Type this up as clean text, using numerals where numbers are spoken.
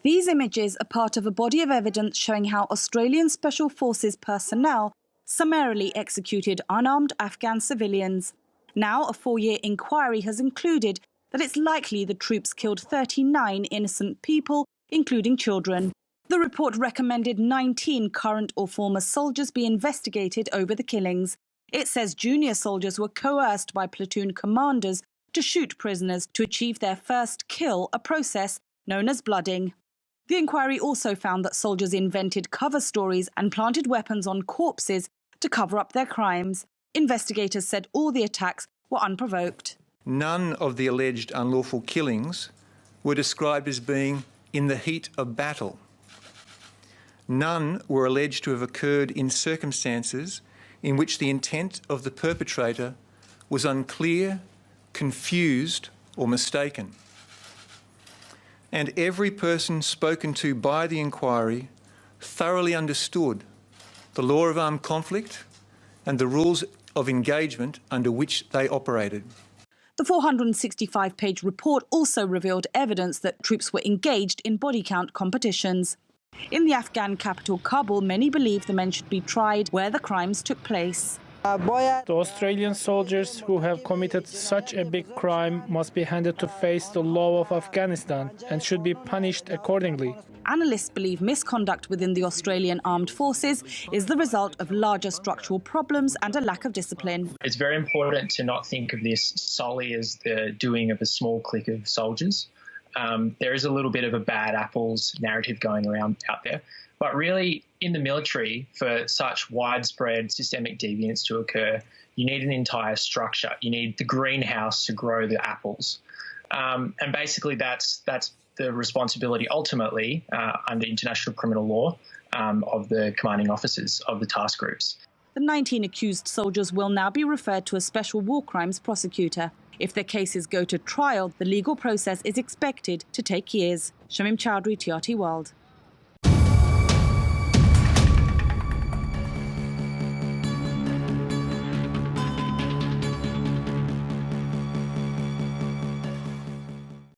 These images are part of a body of evidence showing how Australian Special Forces personnel summarily executed unarmed Afghan civilians. Now, a 4-year inquiry has concluded that it's likely the troops killed 39 innocent people, including children. The report recommended 19 current or former soldiers be investigated over the killings. It says junior soldiers were coerced by platoon commanders to shoot prisoners to achieve their first kill, a process known as blooding. The inquiry also found that soldiers invented cover stories and planted weapons on corpses to cover up their crimes. Investigators said all the attacks were unprovoked. None of the alleged unlawful killings were described as being in the heat of battle. None were alleged to have occurred in circumstances in which the intent of the perpetrator was unclear, confused or mistaken. And every person spoken to by the inquiry thoroughly understood the law of armed conflict and the rules of engagement under which they operated. The 465-page report also revealed evidence that troops were engaged in body count competitions. In the Afghan capital, Kabul, many believe the men should be tried where the crimes took place. The Australian soldiers who have committed such a big crime must be handed to face the law of Afghanistan and should be punished accordingly. Analysts believe misconduct within the Australian armed forces is the result of larger structural problems and a lack of discipline. It's very important to not think of this solely as the doing of a small clique of soldiers. There is a little bit of a bad apples narrative going around out there. But really, in the military, for such widespread systemic deviance to occur, you need an entire structure. You need the greenhouse to grow the apples. And basically, that's the responsibility ultimately under international criminal law of the commanding officers of the task groups. The 19 accused soldiers will now be referred to a special war crimes prosecutor. If their cases go to trial, the legal process is expected to take years. Shamim Choudhury, TRT World.